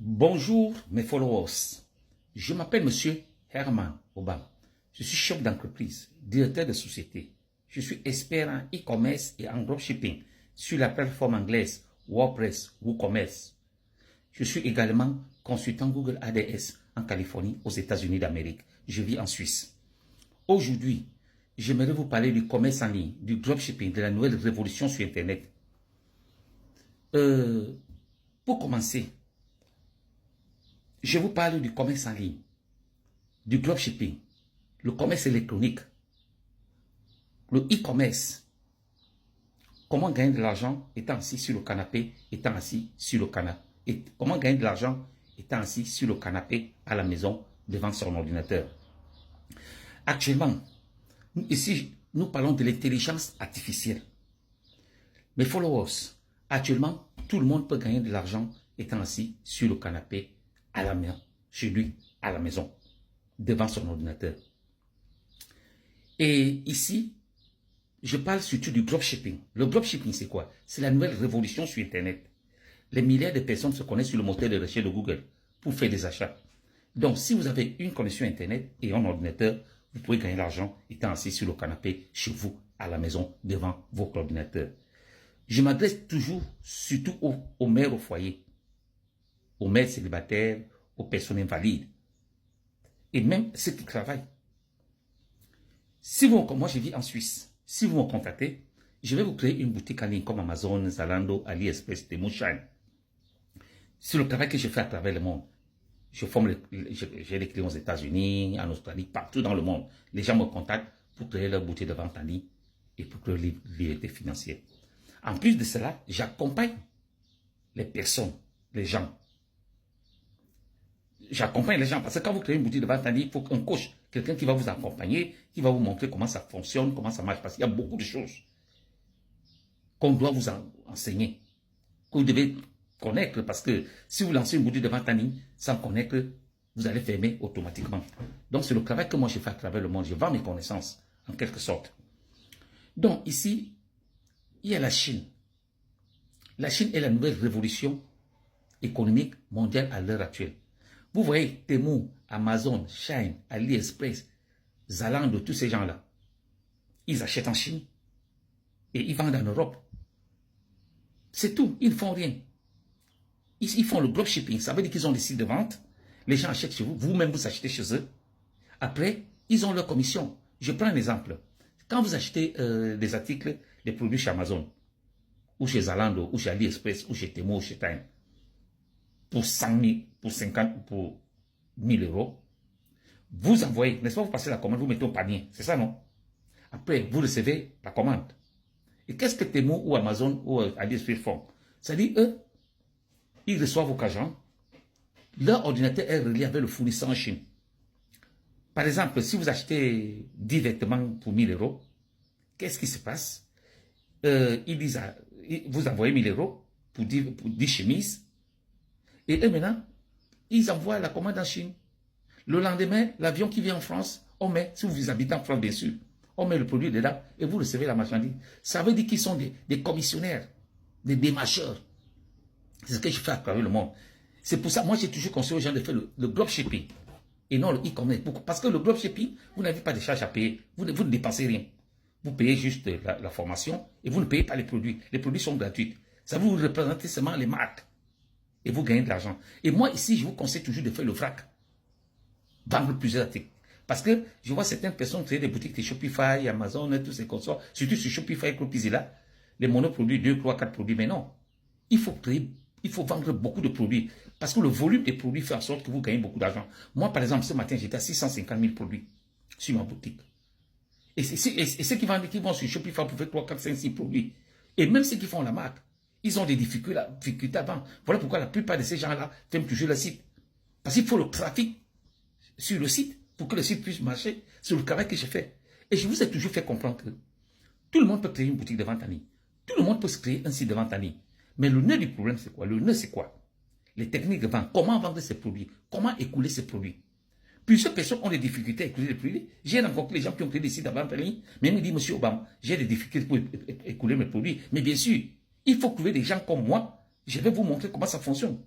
Bonjour mes followers, je m'appelle Monsieur Herman Obama. Je suis chef d'entreprise, directeur de société. Je suis expert en e-commerce et en dropshipping sur la plateforme anglaise WordPress WooCommerce. Je suis également consultant Google ADS en Californie, aux États-Unis d'Amérique. Je vis en Suisse. Aujourd'hui, j'aimerais vous parler du commerce en ligne, du dropshipping, de la nouvelle révolution sur Internet. Pour commencer, je vous parle du commerce en ligne, du dropshipping, le commerce électronique, le e-commerce. Comment gagner de l'argent étant assis sur le canapé, étant assis sur le canapé. Et comment gagner de l'argent étant assis sur le canapé à la maison devant son ordinateur. Actuellement, ici, nous parlons de l'intelligence artificielle. Mes followers, actuellement, tout le monde peut gagner de l'argent étant assis sur le canapé à la main, chez lui, à la maison, devant son ordinateur. Et ici, je parle surtout du dropshipping. Le dropshipping, c'est quoi? C'est la nouvelle révolution sur Internet. Les milliards de personnes se connaissent sur le moteur de recherche de Google pour faire des achats. Donc, si vous avez une connexion Internet et un ordinateur, vous pouvez gagner l'argent étant assis sur le canapé, chez vous, à la maison, devant votre ordinateur. Je m'adresse toujours, surtout aux mères au foyer, aux mères célibataires, aux personnes invalides, et même ceux qui travaillent. Si vous, moi je vis en Suisse, si vous me contactez, je vais vous créer une boutique en ligne comme Amazon, Zalando, AliExpress, Temu, Shine. C'est le travail que je fais à travers le monde. J'ai des clients aux États-Unis, en Australie, partout dans le monde. Les gens me contactent pour créer leur boutique de vente en ligne et pour créer leur liberté financière. En plus de cela, j'accompagne les personnes, les gens. J'accompagne les gens parce que quand vous créez une boutique de vente en ligne, il faut un coach, quelqu'un qui va vous accompagner, qui va vous montrer comment ça fonctionne, comment ça marche. Parce qu'il y a beaucoup de choses qu'on doit vous enseigner, que vous devez connaître. Parce que si vous lancez une boutique de vente en ligne sans connaître, vous allez fermer automatiquement. Donc c'est le travail que moi je fais à travers le monde. Je vends mes connaissances, en quelque sorte. Donc ici, il y a la Chine. La Chine est la nouvelle révolution économique mondiale à l'heure actuelle. Vous voyez Temu, Amazon, Shine, AliExpress, Zalando, tous ces gens-là, ils achètent en Chine et ils vendent en Europe. C'est tout, ils ne font rien. Ils font le dropshipping, ça veut dire qu'ils ont des sites de vente, les gens achètent chez vous, vous-même vous achetez chez eux. Après, ils ont leur commission. Je prends un exemple. Quand vous achetez des articles, des produits chez Amazon, ou chez Zalando, ou chez AliExpress, ou chez Temu, ou chez Time, pour 100 000, pour 50, pour 1000 euros, vous envoyez, n'est-ce pas, vous passez la commande, vous mettez au panier, c'est ça, non? Après, vous recevez la commande. Et qu'est-ce que Temu ou Amazon ou AliExpress font? C'est-à-dire, eux, ils reçoivent vos agents, leur ordinateur est relié avec le fournisseur en Chine. Par exemple, si vous achetez 10 vêtements pour 1000 euros, qu'est-ce qui se passe? Ils disent, vous envoyez 1000 euros pour 10 chemises, et eux maintenant, ils envoient la commande en Chine. Le lendemain, l'avion qui vient en France, on met, si vous habitez en France bien sûr, on met le produit dedans et vous recevez la marchandise. Ça veut dire qu'ils sont des commissionnaires, des démarcheurs. C'est ce que je fais à travers le monde. C'est pour ça, moi j'ai toujours conseillé aux gens de faire le dropshipping et non le e-commerce. Parce que le dropshipping, vous n'avez pas de charges à payer, vous ne dépensez rien. Vous payez juste la formation et vous ne payez pas les produits. Les produits sont gratuits. Ça vous représentez seulement les marques. Et vous gagnez de l'argent. Et moi, ici, je vous conseille toujours de faire le vrac. Vendre plusieurs articles. Parce que je vois certaines personnes créer des boutiques de Shopify, Amazon, et tous ces consorts. Surtout sur Shopify, Clopizilla. Les monoproduits, 2, 3, 4 produits. Mais non. Il faut vendre beaucoup de produits. Parce que le volume des produits fait en sorte que vous gagnez beaucoup d'argent. Moi, par exemple, ce matin, j'étais à 650 000 produits sur ma boutique. Et ceux qui vont sur Shopify pour faire 3, 4, 5, 6 produits. Et même ceux qui font la marque. Ils ont des difficultés à vendre. Voilà pourquoi la plupart de ces gens-là ferment toujours le site. Parce qu'il faut le trafic sur le site pour que le site puisse marcher. C'est le travail que j'ai fait. Et je vous ai toujours fait comprendre que tout le monde peut créer une boutique de vente en ligne. Tout le monde peut se créer un site de vente en ligne. Mais le nœud du problème, c'est quoi? Le nœud, c'est quoi? Les techniques de vente. Comment vendre ces produits? Comment écouler ces produits? Plusieurs personnes ont des difficultés à écouler les produits. J'ai rencontré les gens qui ont créé des sites de vente en ligne. Même ils disent, Monsieur Obama, j'ai des difficultés pour écouler mes produits. Mais bien sûr, il faut trouver des gens comme moi. Je vais vous montrer comment ça fonctionne.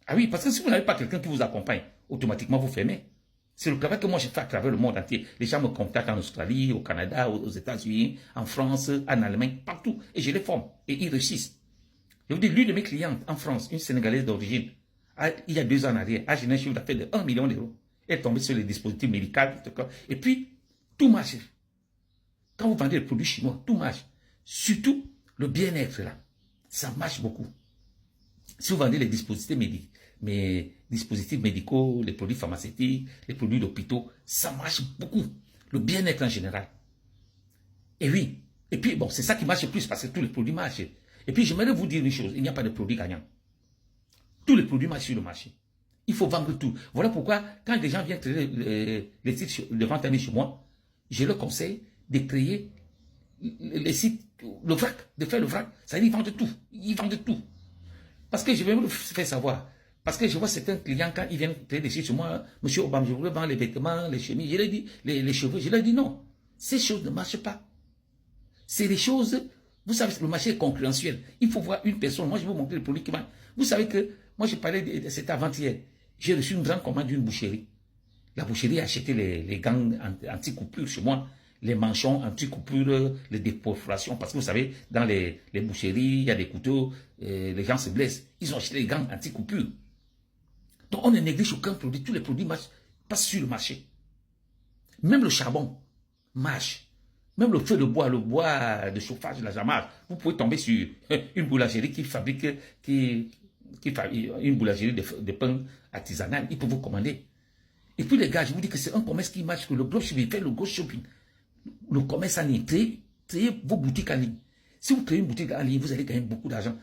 Ah oui, parce que si vous n'avez pas quelqu'un qui vous accompagne, automatiquement vous fermez. C'est le travail que moi j'ai fait à travers le monde entier. Les gens me contactent en Australie, au Canada, aux États-Unis, en France, en Allemagne, partout. Et je les forme. Et ils réussissent. Je vous dis, l'une de mes clientes en France, une Sénégalaise d'origine, il y a 2 ans en arrière, a généré un chiffre d'affaires de 1 million d'euros. Elle est tombée sur les dispositifs médicaux. Et puis, tout marche. Quand vous vendez des produits chinois, tout marche. Surtout, le bien-être là, ça marche beaucoup. Si vous vendez les dispositifs médicaux, les produits pharmaceutiques, les produits d'hôpitaux, ça marche beaucoup. Le bien-être en général. Et oui. Et puis, bon, c'est ça qui marche le plus parce que tous les produits marchent. Et puis, j'aimerais vous dire une chose, il n'y a pas de produit gagnant. Tous les produits marchent sur le marché. Il faut vendre tout. Voilà pourquoi, quand les gens viennent créer les sites de vente en ligne chez moi, je leur conseille de créer les sites, le vrac, de faire le vrac. Ça veut dire qu'ils vendent tout. Ils vendent tout. Parce que je vais vous faire savoir. Parce que je vois certains clients, quand ils viennent créer des sites sur moi, monsieur Obama, je voudrais vendre les vêtements, les chemises, je leur dis, les cheveux, je leur dis non. Ces choses ne marchent pas. C'est des choses, vous savez, le marché est concurrentiel. Il faut voir une personne. Moi, je vais vous montrer le produit qui marche. Vous savez que, moi, je parlais de cet avant-hier. J'ai reçu une grande commande d'une boucherie. La boucherie a acheté les gants anti-coupure chez moi, les manchons anti-coupure, les déperforations. Parce que vous savez, dans les boucheries, il y a des couteaux, les gens se blessent. Ils ont acheté les gants anti-coupure. Donc, on ne néglige aucun produit. Tous les produits passent sur le marché. Même le charbon marche. Même le feu de bois, le bois de chauffage, la marche. Vous pouvez tomber sur une boulangerie qui fabrique, une boulangerie de pain artisanal. Ils peuvent vous commander. Et puis les gars, je vous dis que c'est un commerce qui marche, que le gros shopping, fait le gros shopping. Le commerce en ligne, créez vos boutiques en ligne. Si vous créez une boutique en ligne, vous allez gagner beaucoup d'argent.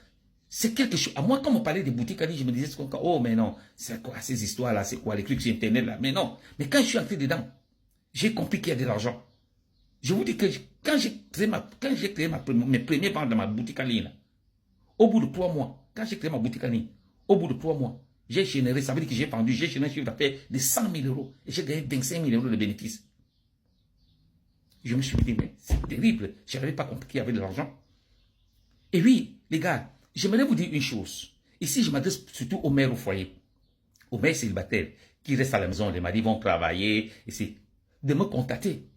C'est quelque chose. À moi, quand on parlait des boutiques en ligne, je me disais, oh, mais non, c'est quoi ces histoires-là, c'est quoi les trucs sur Internet là? Mais non. Mais quand je suis entré dedans, j'ai compris qu'il y a de l'argent. Je vous dis que quand j'ai créé mes premiers ventes dans ma boutique en ligne, là, au bout de 3 mois, quand j'ai créé ma boutique en ligne, au bout de 3 mois, j'ai généré, ça veut dire que j'ai vendu, j'ai généré un chiffre d'affaires de 100 000 euros et j'ai gagné 25 000 euros de bénéfices. Je me suis dit, mais c'est terrible, je n'avais pas compris qu'il y avait de l'argent. Et oui, les gars, j'aimerais vous dire une chose. Ici, je m'adresse surtout aux mères au foyer, aux mères célibataires qui restent à la maison, les maris vont travailler, ici, de me contacter.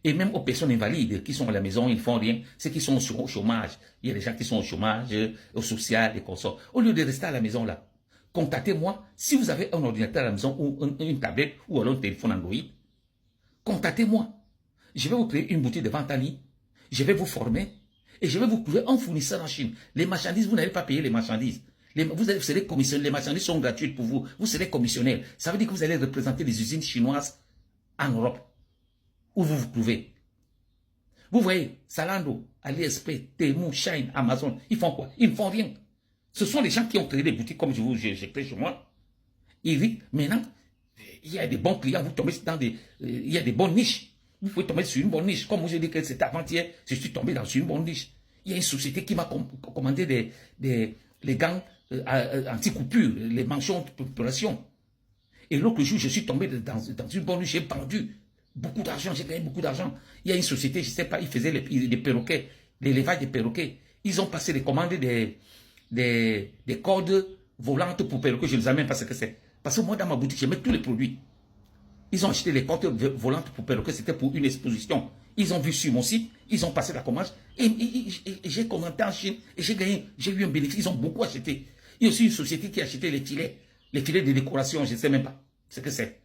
Et même aux personnes invalides qui sont à la maison, ils ne font rien. Ceux qui sont au chômage. Il y a des gens qui sont au chômage, au social, et consorts. Au lieu de rester à la maison là, contactez-moi. Si vous avez un ordinateur à la maison ou une tablette ou alors un téléphone Android, contactez-moi. Je vais vous créer une boutique de vente en ligne. Je vais vous former. Et je vais vous trouver un fournisseur en Chine. Les marchandises, vous n'allez pas payer les marchandises. Vous serez commissionnaire. Les marchandises sont gratuites pour vous. Vous serez commissionnaire. Ça veut dire que vous allez représenter les usines chinoises en Europe. Où vous vous trouvez. Vous voyez, Zalando, AliExpress, Temu, Shine, Amazon, ils font quoi? Ils ne font rien. Ce sont les gens qui ont créé des boutiques comme j'ai créé chez moi. Ils disent, maintenant, il y a des bons clients, vous tombez dans il y a des bonnes niches. Vous pouvez tomber sur une bonne niche. Comme moi, j'ai dit que c'était avant-hier, je suis tombé dans une bonne niche. Il y a une société qui m'a commandé les gants anti-coupure, les manchons de population. Et l'autre jour, je suis tombé dans une bonne niche, j'ai vendu beaucoup d'argent, j'ai gagné beaucoup d'argent. Il y a une société, je ne sais pas, ils faisaient les perroquets, l'élevage des perroquets. Ils ont passé les commandes des cordes volantes pour perroquets, je ne sais même pas ce que c'est. Parce que moi, dans ma boutique, je mets tous les produits. Ils ont acheté les cordes volantes pour perroquets, c'était pour une exposition. Ils ont vu sur mon site, ils ont passé la commande, et j'ai commandé en Chine, et j'ai eu un bénéfice, ils ont beaucoup acheté. Il y a aussi une société qui a acheté les filets de décoration, je ne sais même pas ce que c'est.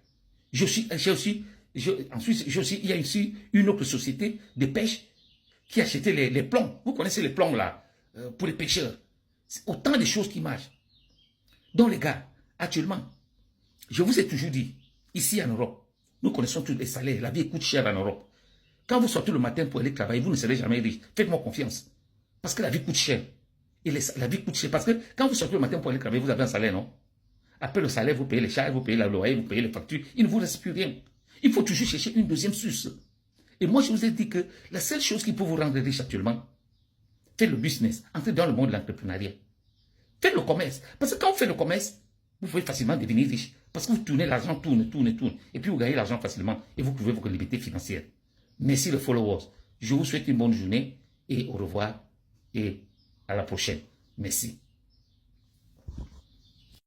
Ensuite, il y a ici une autre société de pêche qui a acheté les plombs. Vous connaissez les plombs là, pour les pêcheurs. C'est autant de choses qui marchent. Donc les gars, actuellement, je vous ai toujours dit, ici en Europe, nous connaissons tous les salaires, la vie coûte cher en Europe. Quand vous sortez le matin pour aller travailler, vous ne serez jamais riche. Faites-moi confiance. Parce que la vie coûte cher. Et la vie coûte cher. Parce que quand vous sortez le matin pour aller travailler, vous avez un salaire, non? Après le salaire, vous payez les charges, vous payez la loyer, vous payez les factures. Il ne vous reste plus rien. Il faut toujours chercher une deuxième source. Et moi, je vous ai dit que la seule chose qui peut vous rendre riche actuellement, faites le business, entrez dans le monde de l'entrepreneuriat. Faites le commerce. Parce que quand vous faites le commerce, vous pouvez facilement devenir riche. Parce que vous tournez, l'argent tourne. Et puis vous gagnez l'argent facilement. Et vous trouvez votre liberté financière. Merci les followers. Je vous souhaite une bonne journée. Et au revoir. Et à la prochaine. Merci.